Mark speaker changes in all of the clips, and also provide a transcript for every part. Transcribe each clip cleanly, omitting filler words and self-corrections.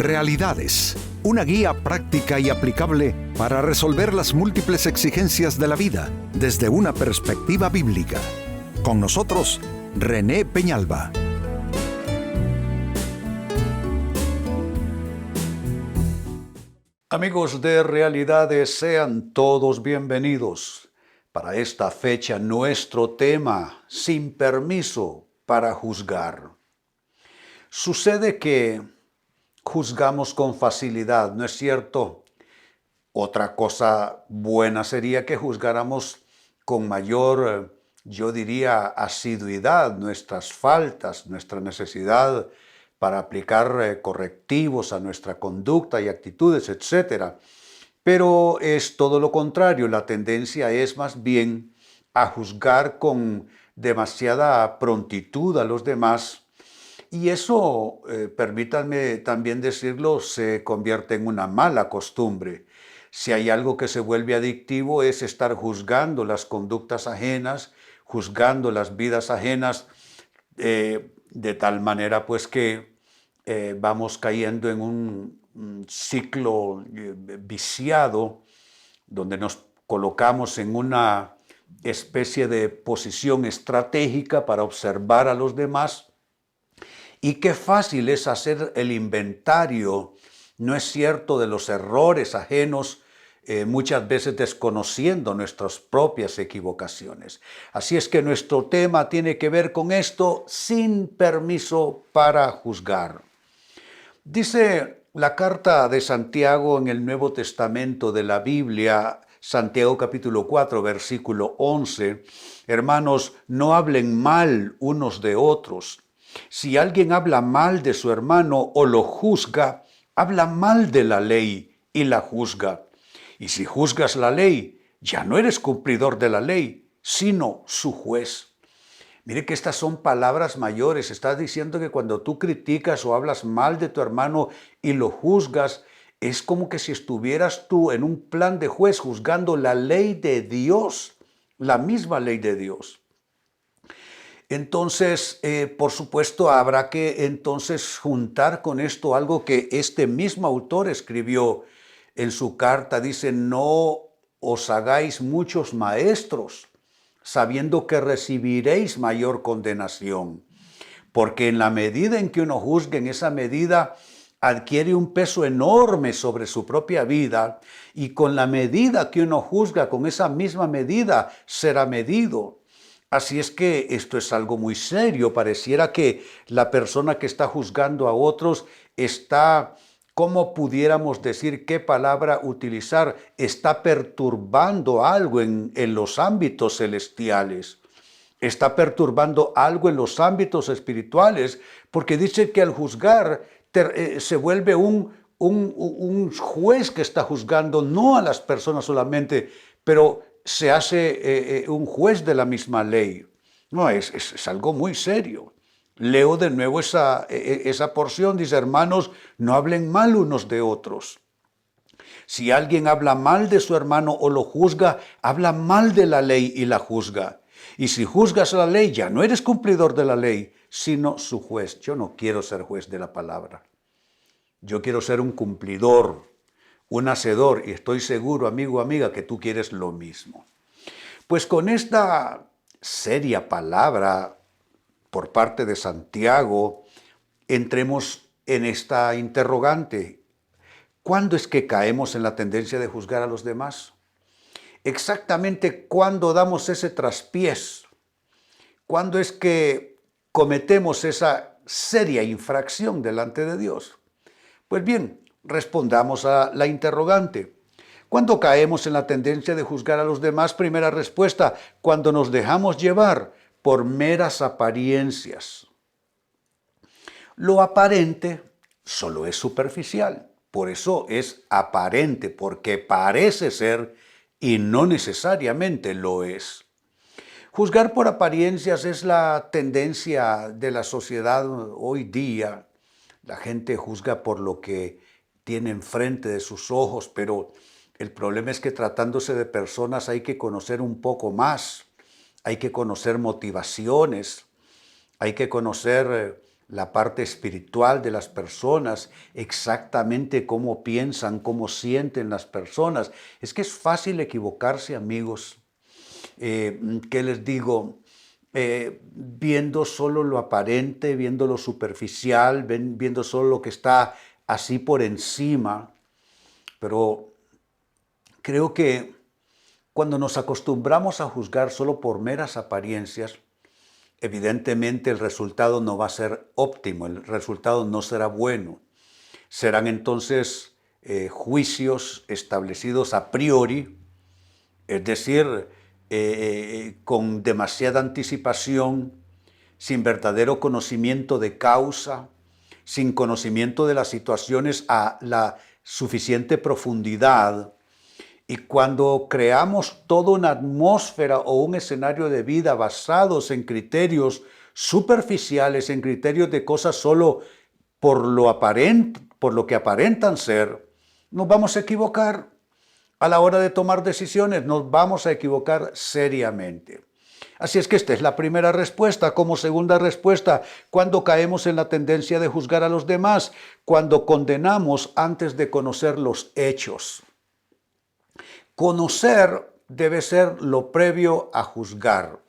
Speaker 1: Realidades, una guía práctica y aplicable para resolver las múltiples exigencias de la vida desde una perspectiva bíblica. Con nosotros, René Peñalba.
Speaker 2: Amigos de Realidades, sean todos bienvenidos. Para esta fecha, nuestro tema, sin permiso para juzgar. Sucede que juzgamos con facilidad, ¿no es cierto? Otra cosa buena sería que juzgáramos con mayor, yo diría, asiduidad nuestras faltas, nuestra necesidad para aplicar correctivos a nuestra conducta y actitudes, etc. Pero es todo lo contrario, la tendencia es más bien a juzgar con demasiada prontitud a los demás. Y eso, permítanme también decirlo, se convierte en una mala costumbre. Si hay algo que se vuelve adictivo es estar juzgando las conductas ajenas, juzgando las vidas ajenas, de tal manera pues que vamos cayendo en un ciclo viciado donde nos colocamos en una especie de posición estratégica para observar a los demás. Y qué fácil es hacer el inventario, no es cierto, de los errores ajenos, muchas veces desconociendo nuestras propias equivocaciones. Así es que nuestro tema tiene que ver con esto, sin permiso para juzgar. Dice la carta de Santiago en el Nuevo Testamento de la Biblia, Santiago capítulo 4, versículo 11, hermanos, no hablen mal unos de otros. Si alguien habla mal de su hermano o lo juzga, habla mal de la ley y la juzga. Y si juzgas la ley, ya no eres cumplidor de la ley, sino su juez. Mire que estas son palabras mayores. Estás diciendo que cuando tú criticas o hablas mal de tu hermano y lo juzgas, es como que si estuvieras tú en un plan de juez juzgando la ley de Dios, la misma ley de Dios. Entonces, por supuesto, habrá que entonces juntar con esto algo que este mismo autor escribió en su carta. Dice, no os hagáis muchos maestros, sabiendo que recibiréis mayor condenación. Porque en la medida en que uno juzgue, en esa medida adquiere un peso enorme sobre su propia vida, y con la medida que uno juzga, con esa misma medida será medido. Así es que esto es algo muy serio. Pareciera que la persona que está juzgando a otros está, ¿cómo pudiéramos decir qué palabra utilizar? Está perturbando algo en los ámbitos celestiales. Está perturbando algo en los ámbitos espirituales, porque dice que al juzgar se vuelve un juez que está juzgando no a las personas solamente, pero se hace un juez de la misma ley. No, es algo muy serio. Leo de nuevo esa porción, dice, hermanos, no hablen mal unos de otros. Si alguien habla mal de su hermano o lo juzga, habla mal de la ley y la juzga. Y si juzgas la ley, ya no eres cumplidor de la ley, sino su juez. Yo no quiero ser juez de la palabra. Yo quiero ser un cumplidor, un hacedor, y estoy seguro, amigo o amiga, que tú quieres lo mismo. Pues con esta seria palabra por parte de Santiago, entremos en esta interrogante. ¿Cuándo es que caemos en la tendencia de juzgar a los demás? Exactamente cuándo damos ese traspiés. ¿Cuándo es que cometemos esa seria infracción delante de Dios? Pues bien, respondamos a la interrogante. ¿Cuándo caemos en la tendencia de juzgar a los demás? Primera respuesta, cuando nos dejamos llevar por meras apariencias. Lo aparente solo es superficial, por eso es aparente, porque parece ser y no necesariamente lo es. Juzgar por apariencias es la tendencia de la sociedad hoy día. La gente juzga por lo que tiene enfrente de sus ojos, pero el problema es que tratándose de personas hay que conocer un poco más, hay que conocer motivaciones, hay que conocer la parte espiritual de las personas, exactamente cómo piensan, cómo sienten las personas. Es que es fácil equivocarse, amigos. ¿Qué les digo? Viendo solo lo aparente, viendo lo superficial, viendo solo lo que está así por encima. Pero creo que cuando nos acostumbramos a juzgar solo por meras apariencias, evidentemente el resultado no va a ser óptimo, el resultado no será bueno. Serán entonces juicios establecidos a priori, es decir, con demasiada anticipación, sin verdadero conocimiento de causa, sin conocimiento de las situaciones a la suficiente profundidad. Y cuando creamos toda una atmósfera o un escenario de vida basados en criterios superficiales, en criterios de cosas solo por lo que aparentan ser, nos vamos a equivocar. A la hora de tomar decisiones nos vamos a equivocar seriamente. Así es que esta es la primera respuesta. Como segunda respuesta, cuando caemos en la tendencia de juzgar a los demás, cuando condenamos antes de conocer los hechos. Conocer debe ser lo previo a juzgar.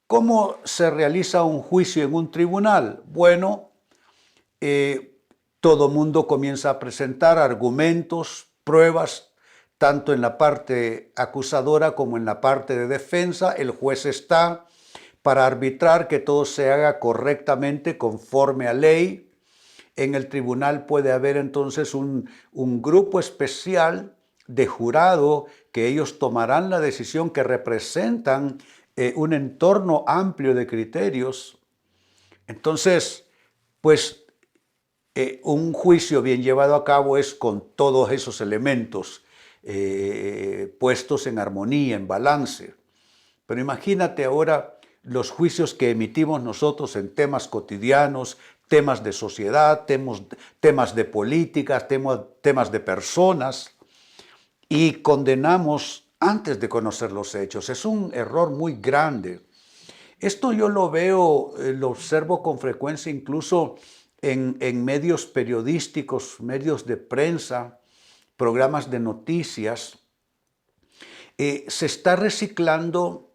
Speaker 2: ¿Cómo se realiza un juicio en un tribunal? Bueno, todo mundo comienza a presentar argumentos, pruebas, tanto en la parte acusadora como en la parte de defensa. El juez está para arbitrar que todo se haga correctamente conforme a ley. En el tribunal puede haber entonces un grupo especial de jurado que ellos tomarán la decisión, que representan un entorno amplio de criterios. Entonces, pues un juicio bien llevado a cabo es con todos esos elementos puestos en armonía, en balance. Pero imagínate ahora los juicios que emitimos nosotros en temas cotidianos, temas de sociedad, temas de políticas, temas de personas, y condenamos antes de conocer los hechos. Es un error muy grande. Esto yo lo veo, lo observo con frecuencia incluso en medios periodísticos, medios de prensa, programas de noticias. Se está reciclando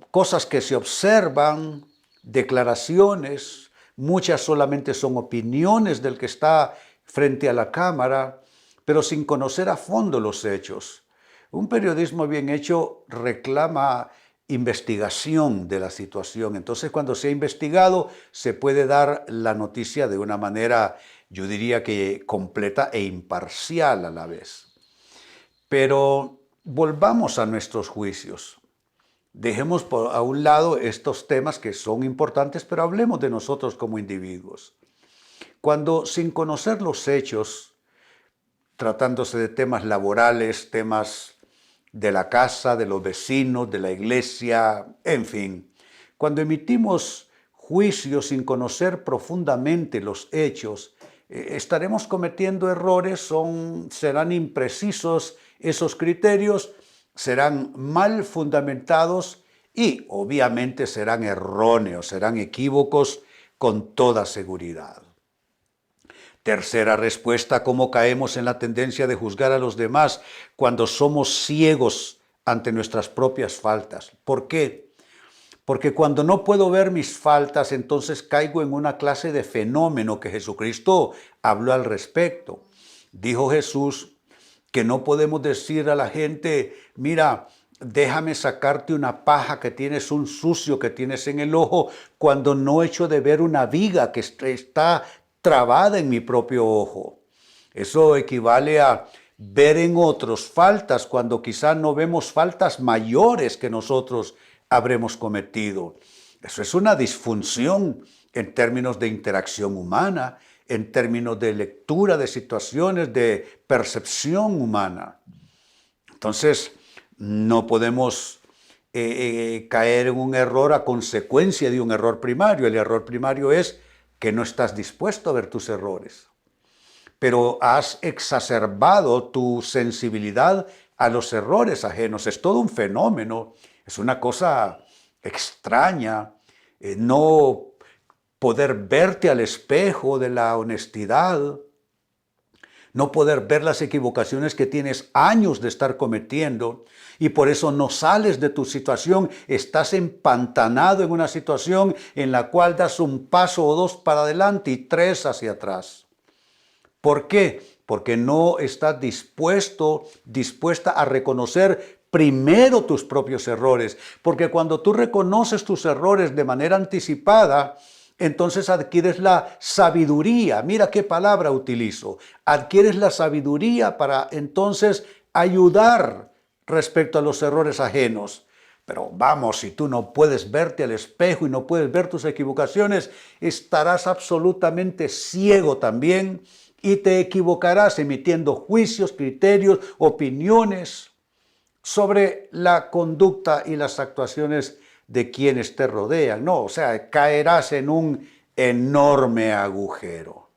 Speaker 2: cosas que se observan, declaraciones, muchas solamente son opiniones del que está frente a la cámara, pero sin conocer a fondo los hechos. Un periodismo bien hecho reclama investigación de la situación. Entonces, cuando se ha investigado, se puede dar la noticia de una manera, yo diría que completa e imparcial a la vez. Pero volvamos a nuestros juicios. Dejemos a un lado estos temas que son importantes, pero hablemos de nosotros como individuos. Cuando, sin conocer los hechos, tratándose de temas laborales, temas de la casa, de los vecinos, de la iglesia, en fin, cuando emitimos juicios sin conocer profundamente los hechos, estaremos cometiendo errores, serán imprecisos esos criterios, serán mal fundamentados y obviamente serán erróneos, serán equívocos con toda seguridad. Tercera respuesta, ¿cómo caemos en la tendencia de juzgar a los demás cuando somos ciegos ante nuestras propias faltas? ¿Por qué? Porque cuando no puedo ver mis faltas, entonces caigo en una clase de fenómeno que Jesucristo habló al respecto. Dijo Jesús que no podemos decir a la gente, mira, déjame sacarte una paja que tienes, un sucio que tienes en el ojo, cuando no echo de ver una viga que está trabada en mi propio ojo. Eso equivale a ver en otros faltas cuando quizás no vemos faltas mayores que nosotros habremos cometido. Eso es una disfunción en términos de interacción humana, en términos de lectura de situaciones, de percepción humana. Entonces, no podemos caer en un error a consecuencia de un error primario. El error primario es que no estás dispuesto a ver tus errores, pero has exacerbado tu sensibilidad a los errores ajenos. Es todo un fenómeno, es una cosa extraña. no poder verte al espejo de la honestidad, no poder ver las equivocaciones que tienes años de estar cometiendo y por eso no sales de tu situación, estás empantanado en una situación en la cual das un paso o dos para adelante y tres hacia atrás. ¿Por qué? Porque no estás dispuesta a reconocer primero tus propios errores, porque cuando tú reconoces tus errores de manera anticipada, entonces adquieres la sabiduría. Mira qué palabra utilizo. Adquieres la sabiduría para entonces ayudar respecto a los errores ajenos. Pero vamos, si tú no puedes verte al espejo y no puedes ver tus equivocaciones, estarás absolutamente ciego también y te equivocarás emitiendo juicios, criterios, opiniones sobre la conducta y las actuaciones de quienes te rodean. No, o sea, caerás en un enorme agujero.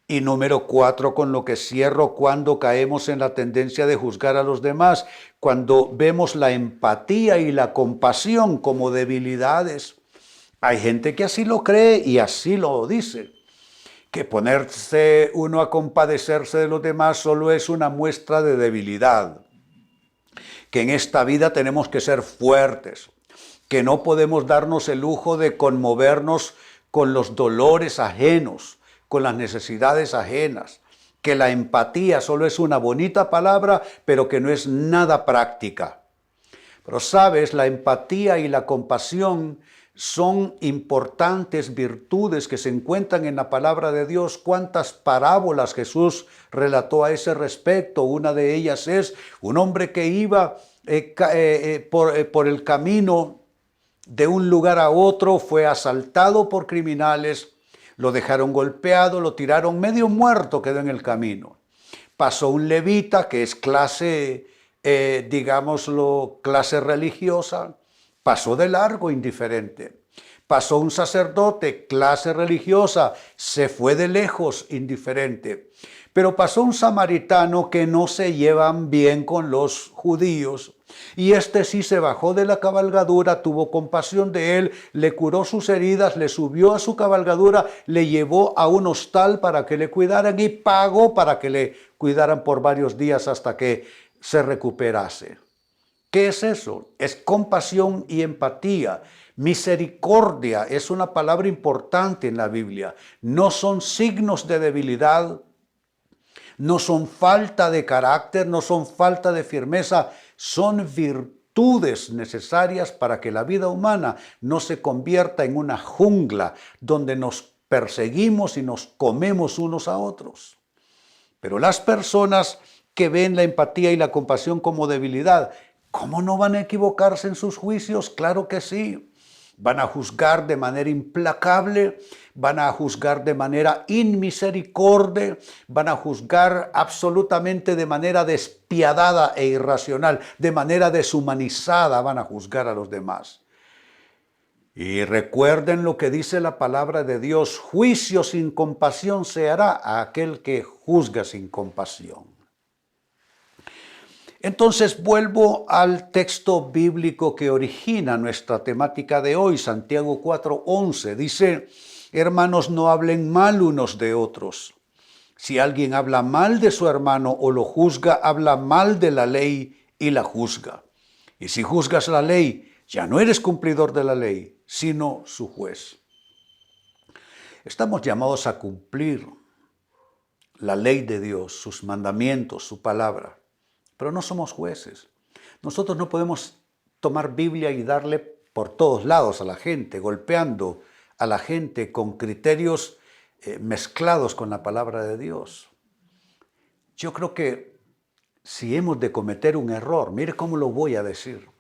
Speaker 2: Y número 4, con lo que cierro, cuando caemos en la tendencia de juzgar a los demás, cuando vemos la empatía y la compasión como debilidades. Hay gente que así lo cree y así lo dice, que ponerse uno a compadecerse de los demás solo es una muestra de debilidad, que en esta vida tenemos que ser fuertes, que no podemos darnos el lujo de conmovernos con los dolores ajenos, con las necesidades ajenas, que la empatía solo es una bonita palabra, pero que no es nada práctica. Pero sabes, la empatía y la compasión son importantes virtudes que se encuentran en la palabra de Dios. ¿Cuántas parábolas Jesús relató a ese respecto? Una de ellas es un hombre que iba por el camino de un lugar a otro, fue asaltado por criminales, lo dejaron golpeado, lo tiraron medio muerto, quedó en el camino. Pasó un levita, que es clase, clase religiosa, pasó de largo indiferente. Pasó un sacerdote, clase religiosa, se fue de lejos indiferente. Pero pasó un samaritano que no se llevan bien con los judíos. Y este sí se bajó de la cabalgadura, tuvo compasión de él, le curó sus heridas, le subió a su cabalgadura, le llevó a un hostal para que le cuidaran y pagó para que le cuidaran por varios días hasta que se recuperase. ¿Qué es eso? Es compasión y empatía. Misericordia es una palabra importante en la Biblia. No son signos de debilidad, no son falta de carácter, no son falta de firmeza, son virtudes necesarias para que la vida humana no se convierta en una jungla donde nos perseguimos y nos comemos unos a otros. Pero las personas que ven la empatía y la compasión como debilidad, ¿cómo no van a equivocarse en sus juicios? Claro que sí. Van a juzgar de manera implacable, van a juzgar de manera inmisericordia, van a juzgar absolutamente de manera despiadada e irracional, de manera deshumanizada van a juzgar a los demás. Y recuerden lo que dice la palabra de Dios: juicio sin compasión se hará a aquel que juzga sin compasión. Entonces vuelvo al texto bíblico que origina nuestra temática de hoy, Santiago 4:11. Dice: hermanos, no hablen mal unos de otros. Si alguien habla mal de su hermano o lo juzga, habla mal de la ley y la juzga. Y si juzgas la ley, ya no eres cumplidor de la ley, sino su juez. Estamos llamados a cumplir la ley de Dios, sus mandamientos, su palabra. Pero no somos jueces. Nosotros no podemos tomar Biblia y darle por todos lados a la gente, golpeando a la gente con criterios mezclados con la palabra de Dios. Yo creo que si hemos de cometer un error, mire cómo lo voy a decir.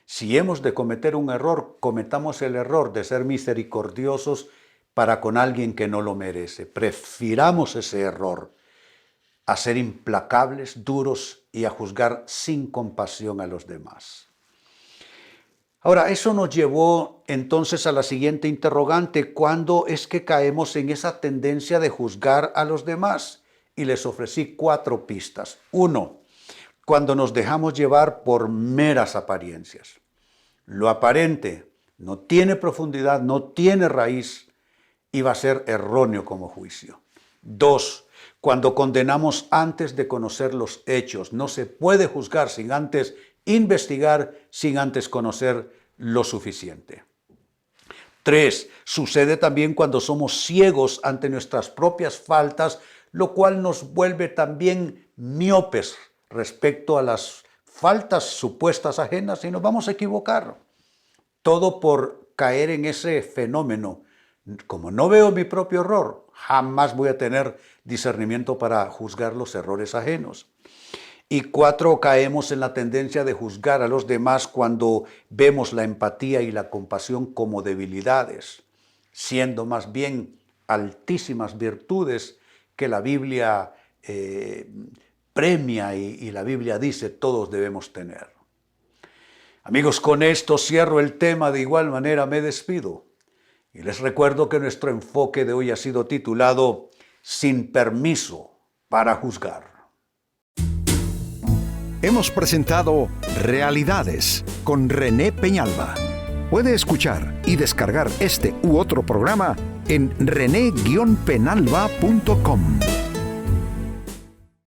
Speaker 2: Si hemos de cometer un error, cometamos el error de ser misericordiosos para con alguien que no lo merece. Prefiramos ese error a ser implacables, duros y a juzgar sin compasión a los demás. Ahora, eso nos llevó entonces a la siguiente interrogante: ¿cuándo es que caemos en esa tendencia de juzgar a los demás? Y les ofrecí 4 pistas. 1, cuando nos dejamos llevar por meras apariencias. Lo aparente no tiene profundidad, no tiene raíz y va a ser erróneo como juicio. 2. Cuando condenamos antes de conocer los hechos. No se puede juzgar sin antes investigar, sin antes conocer lo suficiente. 3. Sucede también cuando somos ciegos ante nuestras propias faltas, lo cual nos vuelve también miopes respecto a las faltas supuestas ajenas y nos vamos a equivocar. Todo por caer en ese fenómeno. Como no veo mi propio error, jamás voy a tener discernimiento para juzgar los errores ajenos. Y 4, caemos en la tendencia de juzgar a los demás cuando vemos la empatía y la compasión como debilidades, siendo más bien altísimas virtudes que la Biblia premia y la Biblia dice todos debemos tener. Amigos, con esto cierro el tema, de igual manera me despido. Y les recuerdo que nuestro enfoque de hoy ha sido titulado Sin permiso para juzgar.
Speaker 1: Hemos presentado Realidades con René Peñalba. Puede escuchar y descargar este u otro programa en rene-penalba.com.